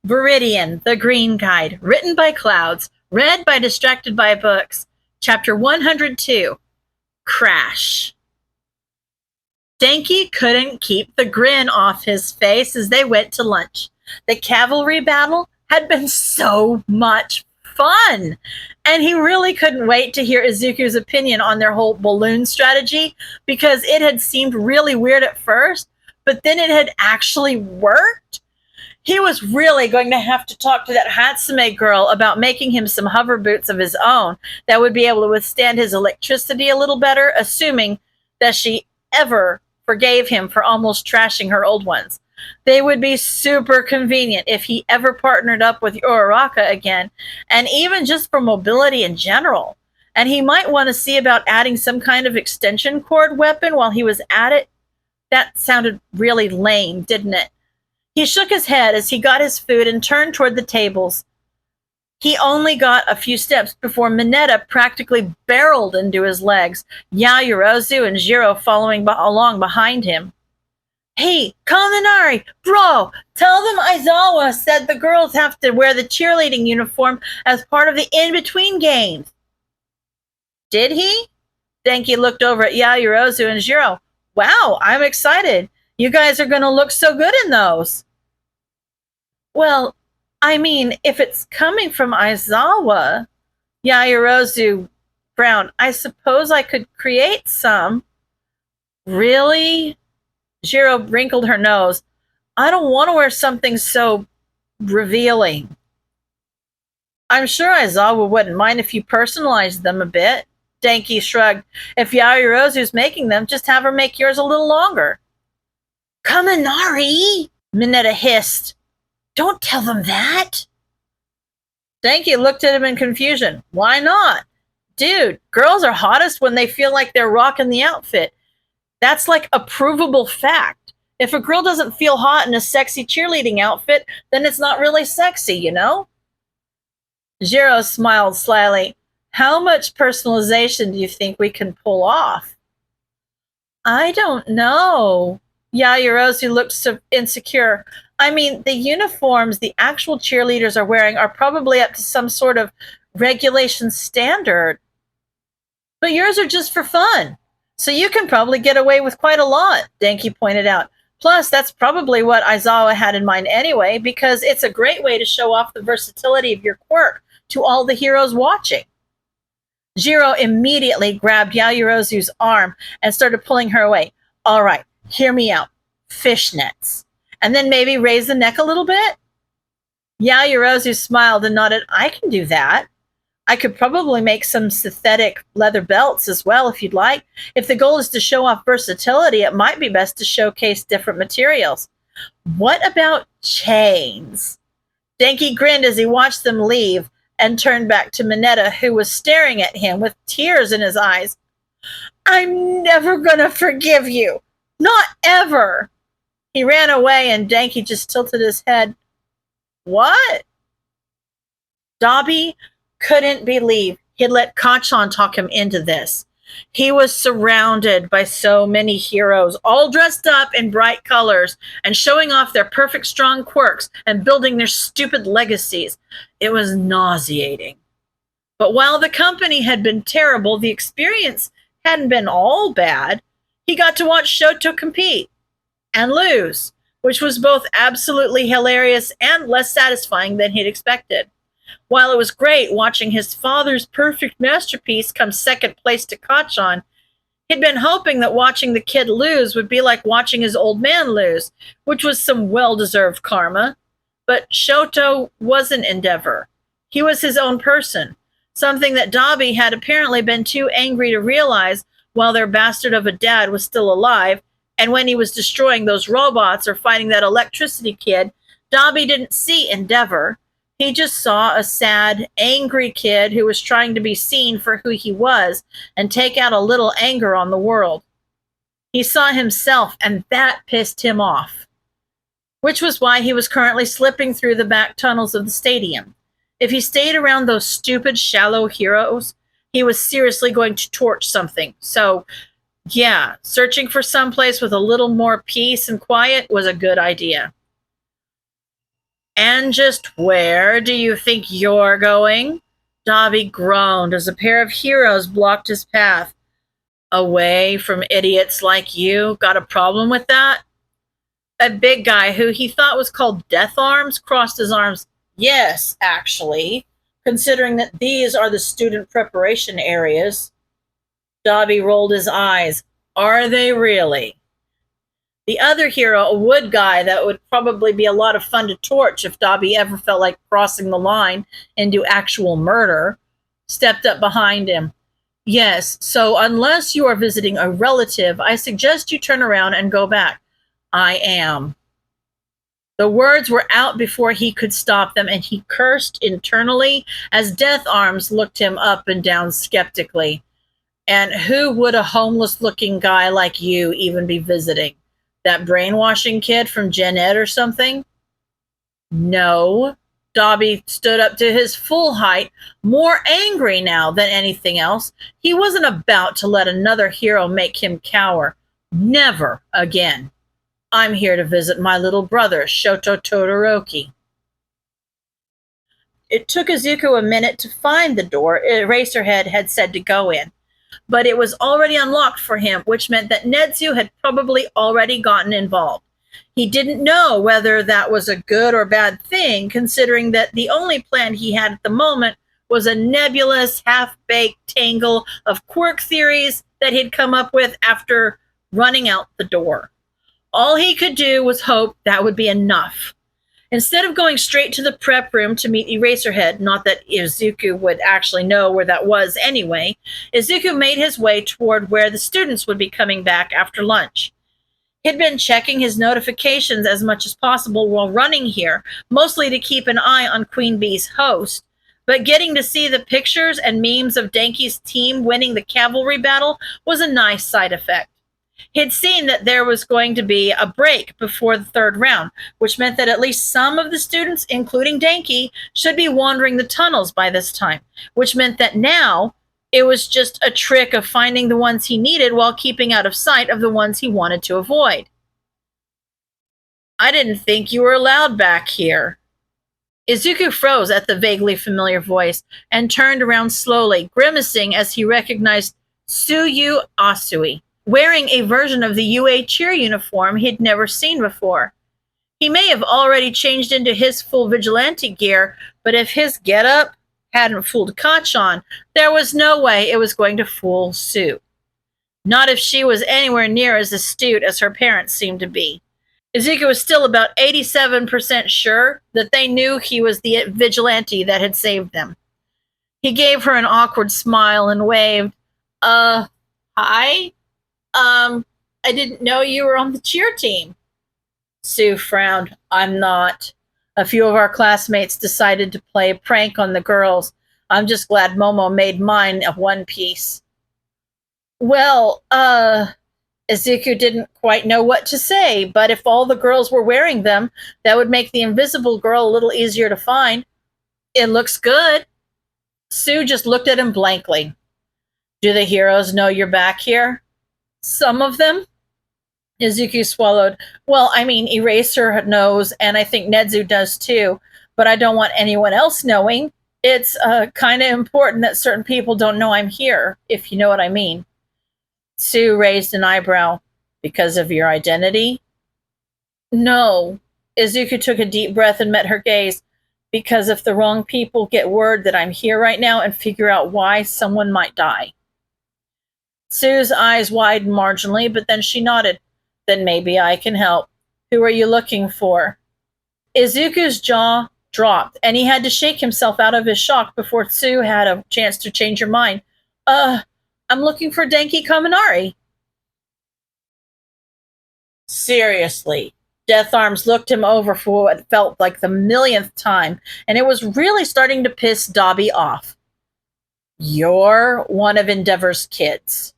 Viridian, the Green Guide, written by Clouds, read by Distracted by Books, Chapter 102, Crash. Denki couldn't keep the grin off his face as they went to lunch. The cavalry battle had been so much fun, and he really couldn't wait to hear Izuku's opinion on their whole balloon strategy, because it had seemed really weird at first, but then it had actually worked. He was really going to have to talk to that Hatsume girl about making him some hover boots of his own that would be able to withstand his electricity a little better, assuming that she ever forgave him for almost trashing her old ones. They would be super convenient if he ever partnered up with Uraraka again, and even just for mobility in general. And he might want to see about adding some kind of extension cord weapon while he was at it. That sounded really lame, didn't it? He shook his head as he got his food and turned toward the tables. He only got a few steps before Mineta practically barreled into his legs, Yaoyorozu and Jiro following along behind him. Hey, Kaminari, bro, tell them Aizawa said the girls have to wear the cheerleading uniform as part of the in-between games. Did he? Denki looked over at Yaoyorozu and Jiro. Wow, I'm excited. You guys are going to look so good in those. Well, I mean, if it's coming from Aizawa, Yaoyorozu frowned. I suppose I could create some. Really? Jiro wrinkled her nose. I don't want to wear something so revealing. I'm sure Aizawa wouldn't mind if you personalized them a bit. Denki shrugged. If Yaoyorozu's making them, just have her make yours a little longer. Kaminari! Mineta hissed. Don't tell them that. Denki looked at him in confusion. Why not? Dude, girls are hottest when they feel like they're rocking the outfit. That's like a provable fact. If a girl doesn't feel hot in a sexy cheerleading outfit, then it's not really sexy, you know? Jiro smiled slyly. How much personalization do you think we can pull off? I don't know. Yaoyorozu looked so insecure. I mean, the uniforms the actual cheerleaders are wearing are probably up to some sort of regulation standard. But yours are just for fun. So you can probably get away with quite a lot, Denki pointed out. Plus, that's probably what Aizawa had in mind anyway, because it's a great way to show off the versatility of your quirk to all the heroes watching. Jiro immediately grabbed Yaoyorozu's arm and started pulling her away. All right, hear me out. Fishnets. And then maybe raise the neck a little bit? Yaoyorozu smiled and nodded. I can do that. I could probably make some synthetic leather belts as well if you'd like. If the goal is to show off versatility, it might be best to showcase different materials. What about chains? Denki grinned as he watched them leave and turned back to Mineta, who was staring at him with tears in his eyes. I'm never gonna forgive you. Not ever. He ran away and Denki just tilted his head. What? Dabi couldn't believe he'd let Kacchan talk him into this. He was surrounded by so many heroes, all dressed up in bright colors and showing off their perfect strong quirks and building their stupid legacies. It was nauseating. But while the company had been terrible, the experience hadn't been all bad. He got to watch Shoto compete and lose, which was both absolutely hilarious and less satisfying than he'd expected. While it was great watching his father's perfect masterpiece come second place to Kacchan, he'd been hoping that watching the kid lose would be like watching his old man lose, which was some well-deserved karma. But Shoto wasn't Endeavor. He was his own person, something that Dabi had apparently been too angry to realize while their bastard of a dad was still alive, and when he was destroying those robots or fighting that electricity kid, Dabi didn't see Endeavor. He just saw a sad, angry kid who was trying to be seen for who he was and take out a little anger on the world. He saw himself, and that pissed him off, which was why he was currently slipping through the back tunnels of the stadium. If he stayed around those stupid, shallow heroes, he was seriously going to torch something. So, yeah, searching for someplace with a little more peace and quiet was a good idea. And And just where do you think you're going? Dobby groaned as a pair of heroes blocked his path. Away from idiots like you? Got a problem with that? A big guy who he thought was called Death Arms crossed his arms. Yes, actually, considering that these are the student preparation areas. Dobby rolled his eyes. Are they really? The other hero, a wood guy that would probably be a lot of fun to torch if Dobby ever felt like crossing the line into actual murder, stepped up behind him. Yes, so unless you are visiting a relative, I suggest you turn around and go back. I am. The words were out before he could stop them, and he cursed internally as Death Arms looked him up and down skeptically. And who would a homeless-looking guy like you even be visiting? That brainwashing kid from Gen Ed or something? No. Dobby stood up to his full height, more angry now than anything else. He wasn't about to let another hero make him cower. Never again. I'm here to visit my little brother, Shoto Todoroki. It took Izuku a minute to find the door Eraserhead had said to go in, but it was already unlocked for him, which meant that Netsu had probably already gotten involved. He didn't know whether that was a good or bad thing, considering that the only plan he had at the moment was a nebulous, half-baked tangle of quirk theories that he'd come up with after running out the door. All he could do was hope that would be enough. Instead of going straight to the prep room to meet Eraserhead, not that Izuku would actually know where that was anyway, Izuku made his way toward where the students would be coming back after lunch. He'd been checking his notifications as much as possible while running here, mostly to keep an eye on Queen Bee's host, but getting to see the pictures and memes of Denki's team winning the cavalry battle was a nice side effect. He'd seen that there was going to be a break before the third round, which meant that at least some of the students, including Denki, should be wandering the tunnels by this time, which meant that now it was just a trick of finding the ones he needed while keeping out of sight of the ones he wanted to avoid. I didn't think you were allowed back here. Izuku froze at the vaguely familiar voice and turned around slowly, grimacing as he recognized Tsuyu Asui, wearing a version of the UA cheer uniform he'd never seen before. He may have already changed into his full vigilante gear, but if his getup hadn't fooled Kachan, there was no way it was going to fool Sue. Not if she was anywhere near as astute as her parents seemed to be. Izuku was still about 87% sure that they knew he was the vigilante that had saved them. He gave her an awkward smile and waved. Hi? I didn't know you were on the cheer team. Sue frowned. I'm not. A few of our classmates decided to play a prank on the girls. I'm just glad Momo made mine a one piece. Well, Izuku didn't quite know what to say, but if all the girls were wearing them, that would make the invisible girl a little easier to find. It looks good. Sue just looked at him blankly. Do the heroes know you're back here? Some of them? Izuku swallowed. Well, I mean, Eraser knows, and I think Netsu does too, but I don't want anyone else knowing. It's kind of important that certain people don't know I'm here, if you know what I mean. Sue raised an eyebrow. Because of your identity? No. Izuku took a deep breath and met her gaze. Because if the wrong people get word that I'm here right now and figure out why, someone might die. Sue's eyes widened marginally, but then she nodded. Then maybe I can help. Who are you looking for? Izuku's jaw dropped, and he had to shake himself out of his shock before Sue had a chance to change her mind. I'm looking for Denki Kaminari. Seriously. Death Arms looked him over for what felt like the millionth time, and it was really starting to piss Dobby off. You're one of Endeavor's kids.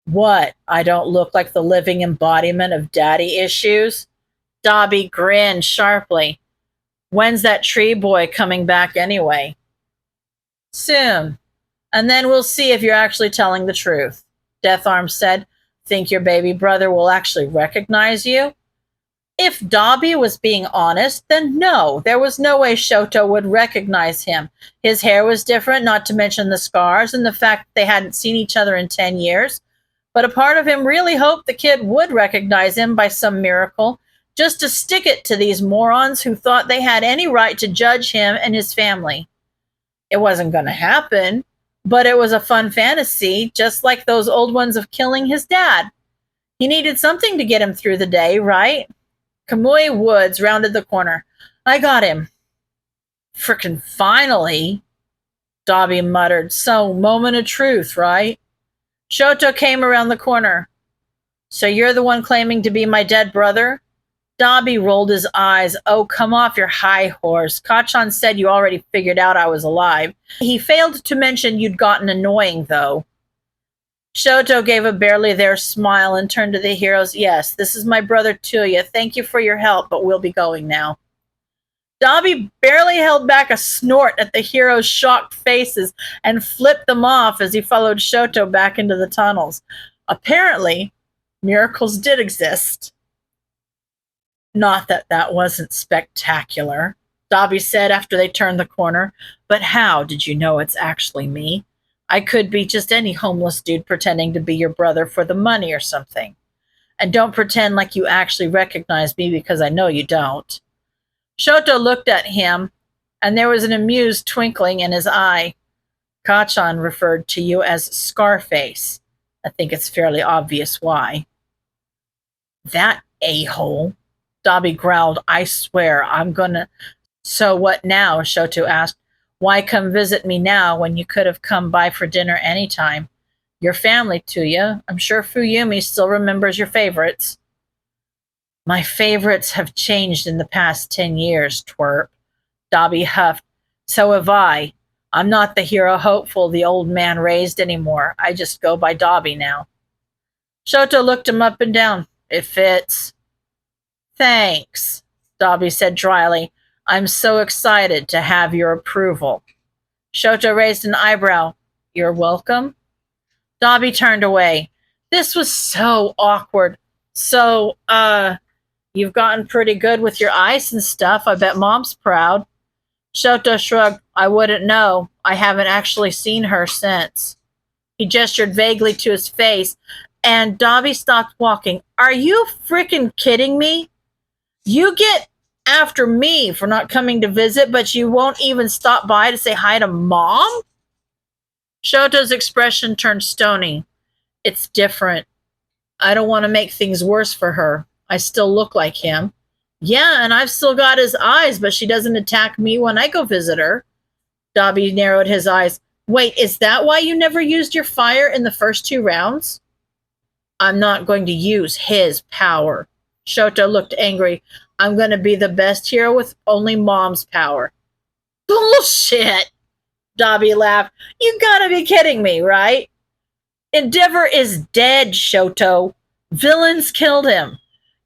What? I don't look like the living embodiment of daddy issues? Dobby grinned sharply. When's that tree boy coming back anyway? Soon. And then we'll see if you're actually telling the truth, Death Arms said. Think your baby brother will actually recognize you? If Dabi was being honest, then no, there was no way Shoto would recognize him. His hair was different, not to mention the scars and the fact they hadn't seen each other in 10 years. But a part of him really hoped the kid would recognize him by some miracle, just to stick it to these morons who thought they had any right to judge him and his family. It wasn't going to happen, but it was a fun fantasy, just like those old ones of killing his dad. He needed something to get him through the day, right? Kamui Woods rounded the corner. I got him. Frickin' finally, Dabi muttered. So, moment of truth, right? Shoto came around the corner. So you're the one claiming to be my dead brother? Dabi rolled his eyes. Oh, come off your high horse. Kachan said you already figured out I was alive. He failed to mention you'd gotten annoying, though. Shoto gave a barely there smile and turned to the heroes. Yes, this is my brother Tuya. Thank you for your help, but we'll be going now. Dabi barely held back a snort at the heroes' shocked faces and flipped them off as he followed Shoto back into the tunnels. Apparently, miracles did exist. Not that that wasn't spectacular, Dabi said after they turned the corner. But how did you know it's actually me? I could be just any homeless dude pretending to be your brother for the money or something. And don't pretend like you actually recognize me because I know you don't. Shoto looked at him, and there was an amused twinkling in his eye. Kachan referred to you as Scarface. I think it's fairly obvious why. That a-hole, Dabi growled. I swear, I'm gonna... So what now? Shoto asked. Why come visit me now when you could have come by for dinner anytime? Your family to you. I'm sure Fuyumi still remembers your favorites. My favorites have changed in the past 10 years, twerp. Dabi huffed. So have I. I'm not the hero hopeful the old man raised anymore. I just go by Dabi now. Shoto looked him up and down. It fits. Thanks, Dabi said dryly. I'm so excited to have your approval. Shoto raised an eyebrow. You're welcome? Dabi turned away. This was so awkward. So, you've gotten pretty good with your ice and stuff. I bet Mom's proud. Shoto shrugged. I wouldn't know. I haven't actually seen her since. He gestured vaguely to his face, and Dabi stopped walking. Are you frickin' kidding me? You get after me for not coming to visit, but you won't even stop by to say hi to Mom? Shoto's expression turned stony. It's different. I don't want to make things worse for her. I still look like him. Yeah, and I've still got his eyes, but she doesn't attack me when I go visit her. Dabi narrowed his eyes. Wait, is that why you never used your fire in the first 2 rounds? I'm not going to use his power. Shoto looked angry. I'm going to be the best hero with only Mom's power. Bullshit! Dabi laughed. You gotta be kidding me, right? Endeavor is dead, Shoto. Villains killed him.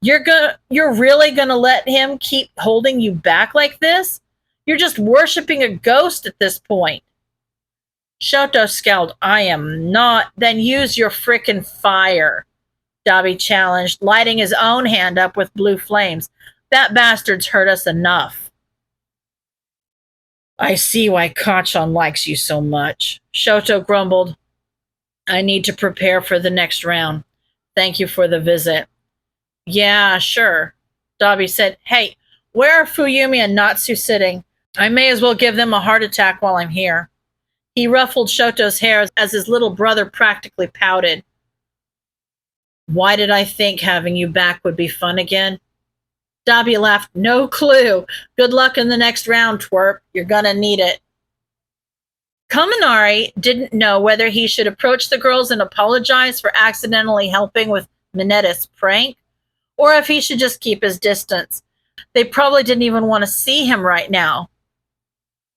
You're really gonna let him keep holding you back like this? You're just worshiping a ghost at this point. Shoto scowled. I am not. Then use your frickin' fire, Dabi challenged, lighting his own hand up with blue flames. That bastard's hurt us enough. I see why Kachan likes you so much. Shoto grumbled. I need to prepare for the next round. Thank you for the visit. Yeah, sure. Dabi said, Hey, where are Fuyumi and Natsu sitting? I may as well give them a heart attack while I'm here. He ruffled Shoto's hair as his little brother practically pouted. Why did I think having you back would be fun again? Dabi laughed. No clue. Good luck in the next round, twerp. You're gonna need it. Kaminari didn't know whether he should approach the girls and apologize for accidentally helping with Mineta's prank, or if he should just keep his distance. They probably didn't even want to see him right now.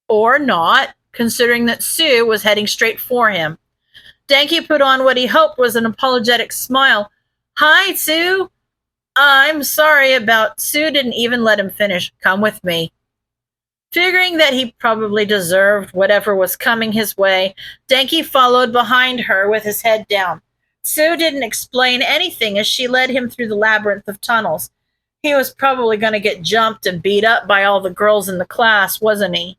Or not, considering that Sue was heading straight for him. Denki put on what he hoped was an apologetic smile. Hi, Sue. I'm sorry about... Sue didn't even let him finish. Come with me. Figuring that he probably deserved whatever was coming his way, Denki followed behind her with his head down. Sue didn't explain anything as she led him through the labyrinth of tunnels. He was probably going to get jumped and beat up by all the girls in the class, wasn't he?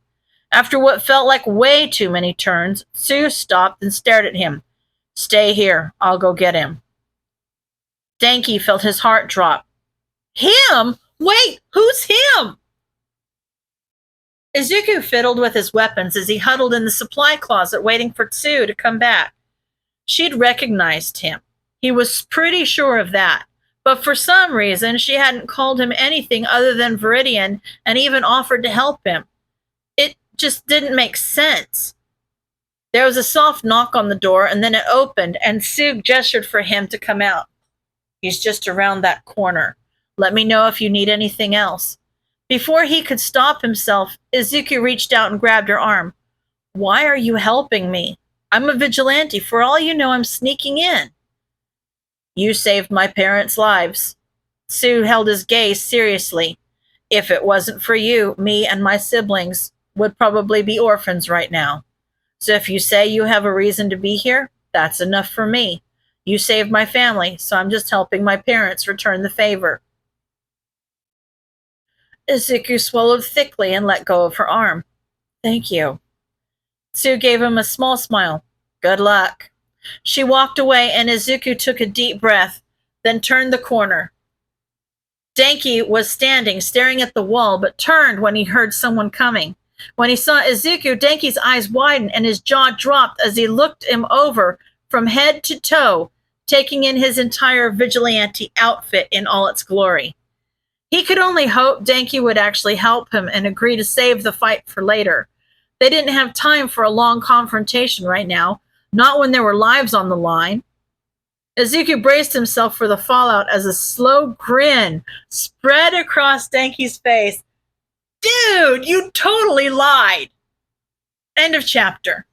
After what felt like way too many turns, Sue stopped and stared at him. Stay here. I'll go get him. Denki felt his heart drop. Him? Wait, who's him? Izuku fiddled with his weapons as he huddled in the supply closet waiting for Tsu to come back. She'd recognized him. He was pretty sure of that. But for some reason, she hadn't called him anything other than Viridian and even offered to help him. It just didn't make sense. There was a soft knock on the door, and then it opened, and Tsu gestured for him to come out. He's just around that corner. Let me know if you need anything else. Before he could stop himself, Izuku reached out and grabbed her arm. Why are you helping me? I'm a vigilante. For all you know, I'm sneaking in. You saved my parents' lives. Tsu held his gaze seriously. If it wasn't for you, me and my siblings would probably be orphans right now. So if you say you have a reason to be here, that's enough for me. You saved my family, so I'm just helping my parents return the favor. Izuku swallowed thickly and let go of her arm. Thank you. Tsu gave him a small smile. Good luck. She walked away and Izuku took a deep breath, then turned the corner. Denki was standing, staring at the wall, but turned when he heard someone coming. When he saw Izuku, Denki's eyes widened and his jaw dropped as he looked him over from head to toe, taking in his entire vigilante outfit in all its glory. He could only hope Denki would actually help him and agree to save the fight for later. They didn't have time for a long confrontation right now, not when there were lives on the line. Izuku braced himself for the fallout as a slow grin spread across Denki's face. Dude, you totally lied. End of chapter.